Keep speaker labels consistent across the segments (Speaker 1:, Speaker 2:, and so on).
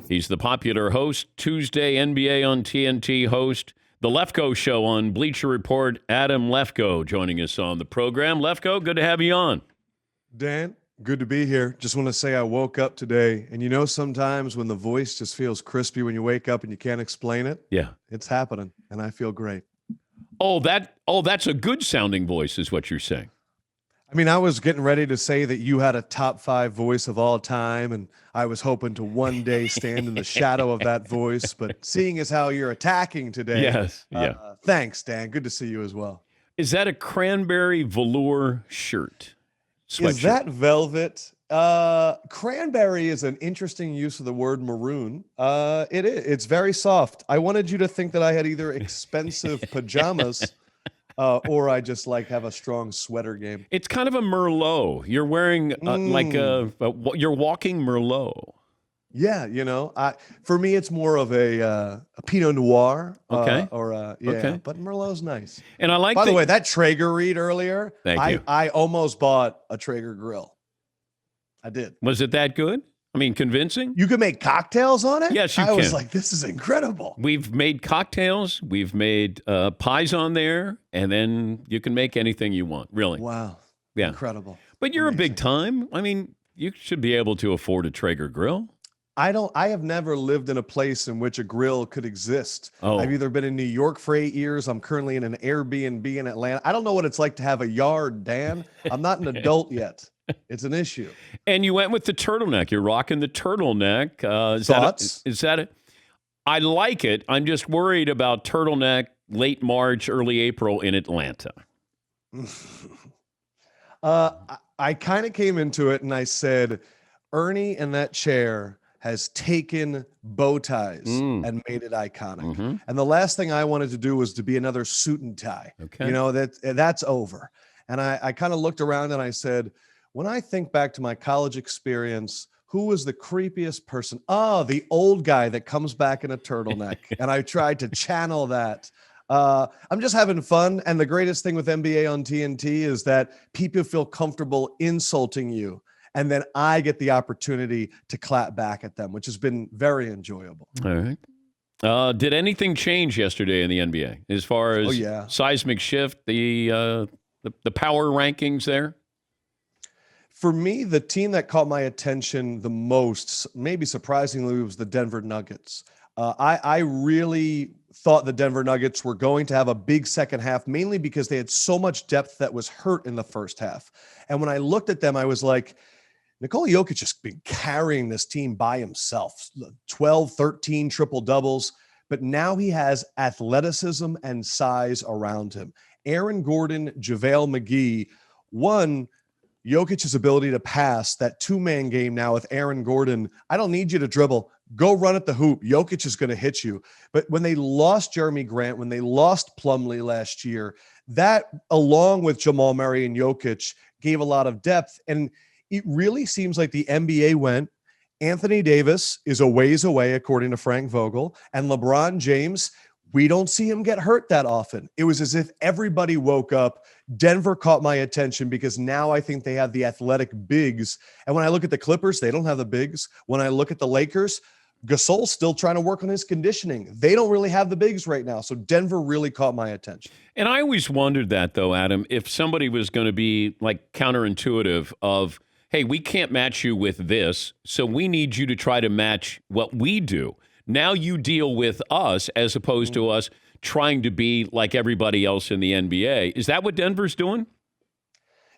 Speaker 1: He's the popular host, Tuesday NBA on TNT host, the Lefkoe show on Bleacher Report. Adam Lefkoe joining us on the program. Lefkoe, good to have you on.
Speaker 2: Dan, good to be here. Just want to say I woke up today, and you know sometimes when the voice just feels crispy when you wake up and you can't explain it?
Speaker 1: Yeah.
Speaker 2: It's happening, and I feel great.
Speaker 1: That's a good sounding voice is what you're saying.
Speaker 2: I mean, I was getting ready to say that you had a top 5 voice of all time, and I was hoping to one day stand in the shadow of that voice. But seeing as how you're attacking today,
Speaker 1: Yes, yeah.
Speaker 2: Thanks, Dan. Good to see you as well.
Speaker 1: Is that a cranberry velour shirt? Sweatshirt?
Speaker 2: Is that velvet? Cranberry is an interesting use of the word maroon. It is. It's very soft. I wanted you to think that I had either expensive pajamas or I just have a strong sweater game.
Speaker 1: It's kind of a Merlot. You're wearing you're walking Merlot.
Speaker 2: Yeah, for me it's more of a Pinot Noir.
Speaker 1: Okay.
Speaker 2: Okay. But Merlot's nice.
Speaker 1: And I like.
Speaker 2: By the way, that Traeger read earlier.
Speaker 1: Thank you.
Speaker 2: I almost bought a Traeger grill. I did.
Speaker 1: Was it that good? I mean, convincing?
Speaker 2: You can make cocktails on it?
Speaker 1: Yes, you can.
Speaker 2: I was like, this is incredible.
Speaker 1: We've made cocktails. We've made pies on there. And then you can make anything you want, really.
Speaker 2: Wow.
Speaker 1: Yeah.
Speaker 2: Incredible.
Speaker 1: But you're
Speaker 2: Amazing.
Speaker 1: a big time. I mean, you should be able to afford a Traeger grill.
Speaker 2: I have never lived in a place in which a grill could exist.
Speaker 1: Oh.
Speaker 2: I've either been in New York for 8 years. I'm currently in an Airbnb in Atlanta. I don't know what it's like to have a yard, Dan. I'm not an adult yet. It's an issue.
Speaker 1: And you went with the turtleneck. You're rocking the turtleneck.
Speaker 2: Thoughts?
Speaker 1: Is that it? I like it. I'm just worried about turtleneck late March, early April in Atlanta.
Speaker 2: I kind of came into it and I said, Ernie in that chair has taken bow ties and made it iconic.
Speaker 1: Mm-hmm.
Speaker 2: And the last thing I wanted to do was to be another suit and tie.
Speaker 1: Okay.
Speaker 2: That's over. And I kind of looked around and I said, when I think back to my college experience, who was the creepiest person? Oh, the old guy that comes back in a turtleneck. And I tried to channel that. I'm just having fun. And the greatest thing with NBA on TNT is that people feel comfortable insulting you. And then I get the opportunity to clap back at them, which has been very enjoyable.
Speaker 1: All right. Did anything change yesterday in the NBA as far as seismic shift, the power rankings there?
Speaker 2: For me, the team that caught my attention the most, maybe surprisingly, was the Denver Nuggets. I really thought the Denver Nuggets were going to have a big second half, mainly because they had so much depth that was hurt in the first half. And when I looked at them, I was like, Nikola Jokic has been carrying this team by himself, 12, 13 triple doubles, but now he has athleticism and size around him. Aaron Gordon, JaVale McGee, Jokic's ability to pass, that two-man game now with Aaron Gordon. I don't need you to dribble. Go run at the hoop. Jokic is going to hit you. But when they lost Jeremy Grant, when they lost Plumlee last year, that along with Jamal Murray and Jokic gave a lot of depth. And it really seems like the NBA went, Anthony Davis is a ways away, according to Frank Vogel, and LeBron James, we don't see him get hurt that often. It was as if everybody woke up. Denver caught my attention because now I think they have the athletic bigs. And when I look at the Clippers, they don't have the bigs. When I look at the Lakers, Gasol's still trying to work on his conditioning. They don't really have the bigs right now. So Denver really caught my attention.
Speaker 1: And I always wondered that, though, Adam, if somebody was going to be like counterintuitive of, hey, we can't match you with this, so we need you to try to match what we do. Now you deal with us as opposed to us trying to be like everybody else in the NBA. Is that what Denver's doing?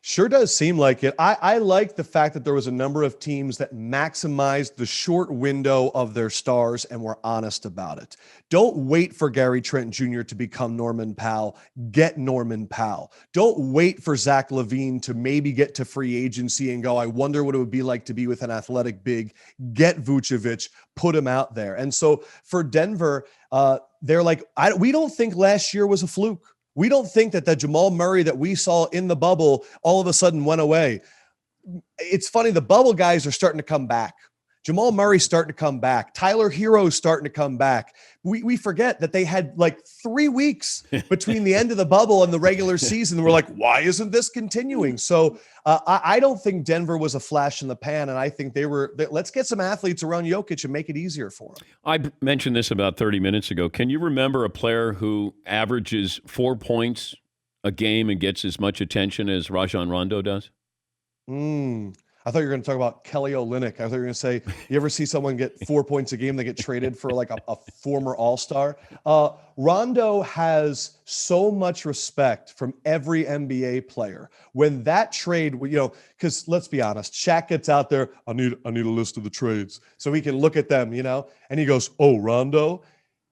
Speaker 2: Sure does seem like it. I like the fact that there was a number of teams that maximized the short window of their stars and were honest about it. Don't wait for Gary Trent Jr. to become Norman Powell. Get Norman Powell. Don't wait for Zach LaVine to maybe get to free agency and go, I wonder what it would be like to be with an athletic big. Get Vucevic, put him out there. And so for Denver, they're like, we don't think last year was a fluke. We don't think that the Jamal Murray that we saw in the bubble all of a sudden went away. It's funny. The bubble guys are starting to come back. Jamal Murray's starting to come back. Tyler Hero's starting to come back. We forget that they had like 3 weeks between the end of the bubble and the regular season. We're like, why isn't this continuing? So I don't think Denver was a flash in the pan, and I think let's get some athletes around Jokic and make it easier for him.
Speaker 1: I mentioned this about 30 minutes ago. Can you remember a player who averages 4 points a game and gets as much attention as Rajon Rondo does?
Speaker 2: I thought you were going to talk about Kelly Olynyk. I thought you were going to say, you ever see someone get 4 points a game, they get traded for like a former all-star? Rondo has so much respect from every NBA player. When that trade, because let's be honest, Shaq gets out there, I need a list of the trades so he can look at them, and he goes, oh, Rondo?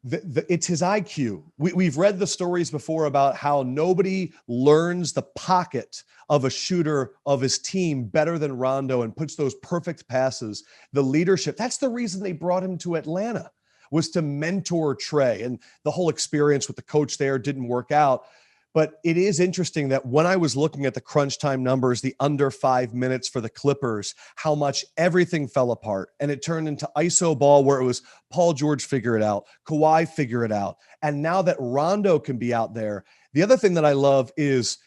Speaker 2: It's his IQ. We've read the stories before about how nobody learns the pocket of a shooter of his team better than Rondo and puts those perfect passes. The leadership, that's the reason they brought him to Atlanta, was to mentor Trey. And the whole experience with the coach there didn't work out. But it is interesting that when I was looking at the crunch time numbers, the under 5 minutes for the Clippers, how much everything fell apart. And it turned into ISO ball where it was Paul George figure it out, Kawhi figure it out. And now that Rondo can be out there, the other thing that I love is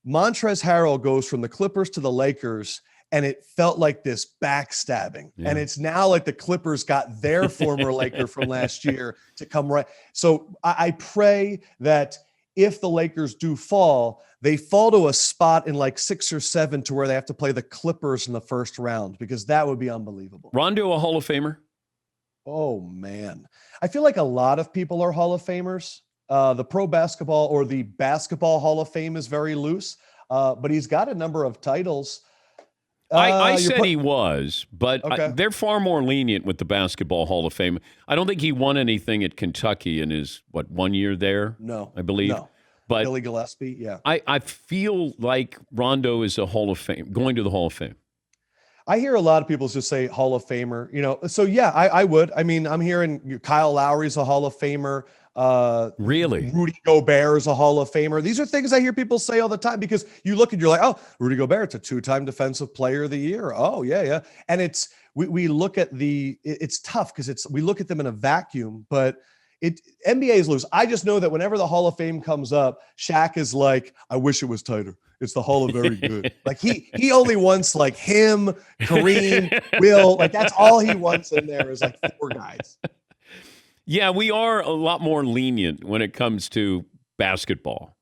Speaker 2: Montrezl Harrell goes from the Clippers to the Lakers, and it felt like this backstabbing. Yeah. And it's now like the Clippers got their former Laker from last year to come right. So I pray that if the Lakers do fall, they fall to a spot in like 6 or 7 to where they have to play the Clippers in the first round, because that would be unbelievable.
Speaker 1: Rondo, a Hall of Famer?
Speaker 2: Oh, man. I feel like a lot of people are Hall of Famers. The pro basketball or the basketball Hall of Fame is very loose, but he's got a number of titles.
Speaker 1: I said he was, but
Speaker 2: okay.
Speaker 1: They're far more lenient with the Basketball Hall of Fame. I don't think he won anything at Kentucky in his, 1 year there?
Speaker 2: No.
Speaker 1: I believe.
Speaker 2: No.
Speaker 1: But
Speaker 2: Billy Gillispie, yeah.
Speaker 1: I feel like Rondo is a Hall of Fame, going to the Hall of Fame.
Speaker 2: I hear a lot of people just say Hall of Famer, so yeah, I would. I mean, I'm hearing Kyle Lowry's a Hall of Famer.
Speaker 1: Really?
Speaker 2: Rudy Gobert is a Hall of Famer. These are things I hear people say all the time, because you look and you're like, oh, Rudy Gobert's a 2-time Defensive Player of the Year. Oh, yeah. And we look at it's tough because we look at them in a vacuum, but NBA is loose. I just know that whenever the Hall of Fame comes up, Shaq is like, I wish it was tighter. It's the Hall of Very Good. Like he only wants like him, Kareem, Will, like that's all he wants in there is like 4 guys.
Speaker 1: Yeah, we are a lot more lenient when it comes to basketball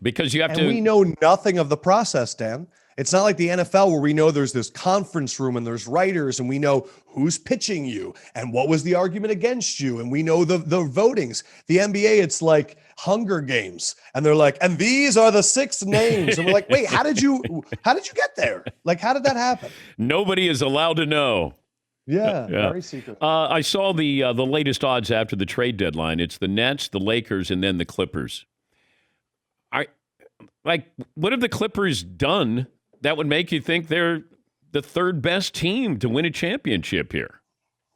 Speaker 1: because you have to.
Speaker 2: We know nothing of the process, Dan. It's not like the NFL where we know there's this conference room and there's writers and we know who's pitching you and what was the argument against you and we know the votings. The NBA, it's like Hunger Games, and they're like, and these are the 6 names, and we're like, wait, how did you get there? Like, how did that happen?
Speaker 1: Nobody is allowed to know.
Speaker 2: Yeah, very secret.
Speaker 1: I saw the latest odds after the trade deadline. It's the Nets, the Lakers, and then the Clippers. What have the Clippers done that would make you think they're the 3rd best team to win a championship here?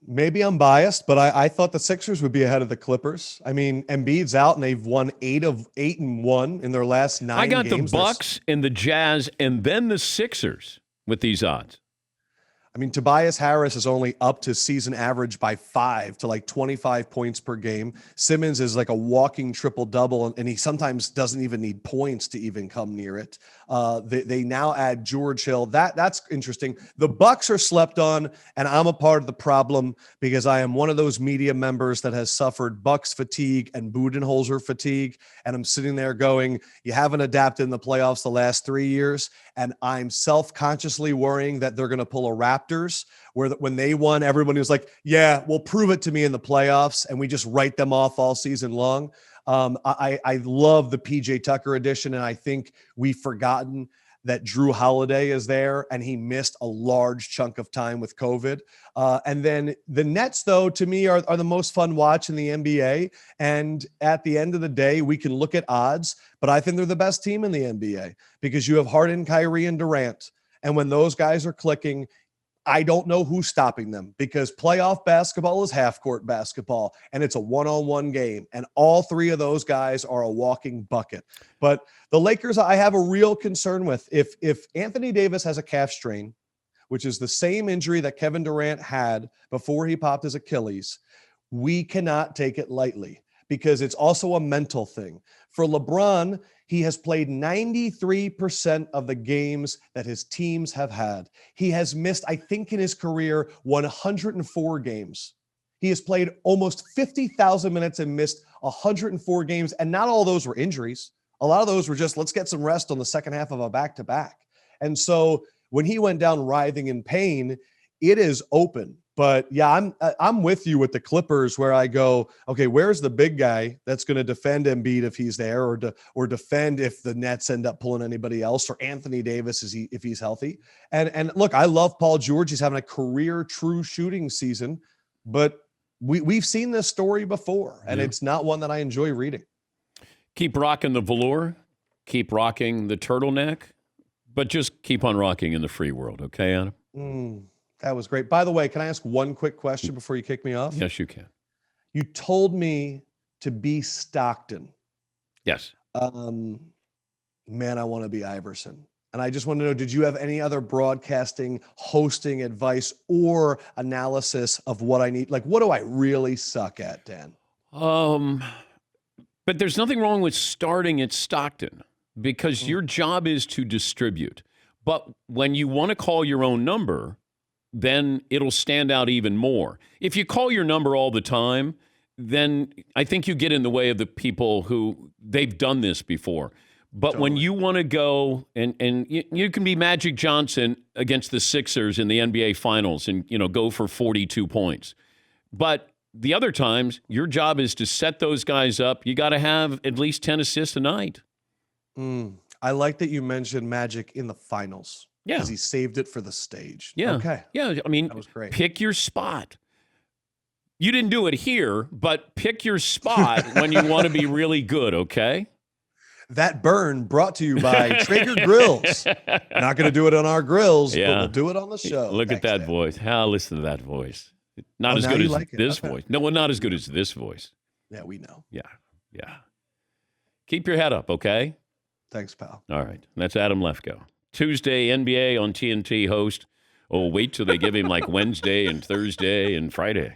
Speaker 2: Maybe I'm biased, but I thought the Sixers would be ahead of the Clippers. I mean, Embiid's out, and they've won 8 of 8 and 1 in their last 9 games.
Speaker 1: I got the Bucks and the Jazz and then the Sixers with these odds.
Speaker 2: I mean, Tobias Harris is only up to season average by 5 to like 25 points per game. Simmons is like a walking triple-double, and he sometimes doesn't even need points to even come near it. They now add George Hill. That's interesting. The Bucks are slept on, and I'm a part of the problem because I am one of those media members that has suffered Bucks fatigue and Budenholzer fatigue, and I'm sitting there going, you haven't adapted in the playoffs the last 3 years, and I'm self-consciously worrying that they're going to pull a Raptors, where when they won, everybody was like, yeah, well, prove it to me in the playoffs, and we just write them off all season long. I love the PJ Tucker edition, and I think we've forgotten that Drew Holiday is there, and he missed a large chunk of time with COVID. And then the Nets, though, to me are the most fun watch in the NBA. And at the end of the day, we can look at odds, but I think they're the best team in the NBA because you have Harden, Kyrie, and Durant. And when those guys are clicking, I don't know who's stopping them because playoff basketball is half-court basketball, and it's a one-on-one game, and all 3 of those guys are a walking bucket. But the Lakers, I have a real concern with. If Anthony Davis has a calf strain, which is the same injury that Kevin Durant had before he popped his Achilles, we cannot take it lightly because it's also a mental thing. For LeBron, he has played 93% of the games that his teams have had. He has missed, I think in his career, 104 games. He has played almost 50,000 minutes and missed 104 games. And not all those were injuries. A lot of those were just, let's get some rest on the second half of a back-to-back. And so when he went down writhing in pain, it is open. But yeah, I'm with you with the Clippers where I go, okay, where's the big guy that's going to defend Embiid if he's there, or defend if the Nets end up pulling anybody else, or Anthony Davis if he's healthy. And look, I love Paul George. He's having a career true shooting season, but we've seen this story before, and it's not one that I enjoy reading.
Speaker 1: Keep rocking the velour, keep rocking the turtleneck, but just keep on rocking in the free world, okay, Adam?
Speaker 2: That was great. By the way, can I ask one quick question before you kick me off?
Speaker 1: Yes, you can.
Speaker 2: You told me to be Stockton.
Speaker 1: Yes.
Speaker 2: Man, I want to be Iverson. And I just want to know, did you have any other broadcasting, hosting advice or analysis of what I need? Like, what do I really suck at, Dan?
Speaker 1: But there's nothing wrong with starting at Stockton because your job is to distribute. But when you want to call your own number, then it'll stand out even more. If you call your number all the time, then I think you get in the way of the people who they've done this before. But when you want to go and you can be Magic Johnson against the Sixers in the NBA Finals and, go for 42 points. But the other times, your job is to set those guys up. You got to have at least 10 assists a night.
Speaker 2: I like that you mentioned Magic in the finals.
Speaker 1: Yeah.
Speaker 2: Because he saved it for the stage.
Speaker 1: Yeah.
Speaker 2: Okay.
Speaker 1: Yeah. I mean,
Speaker 2: that was great.
Speaker 1: Pick your spot. You didn't do it here, but pick your spot when you want to be really good, okay?
Speaker 2: That burn brought to you by Traeger Grills. Not going to do it on our grills, but we'll do it on the show.
Speaker 1: Look at that voice. Listen to that voice. Not as good as this voice. No, well, not as good as this voice.
Speaker 2: Yeah, we know.
Speaker 1: Yeah. Keep your head up, okay?
Speaker 2: Thanks, pal.
Speaker 1: All right. That's Adam Lefkoe. Tuesday NBA on TNT host. Oh, wait till they give him like Wednesday and Thursday and Friday.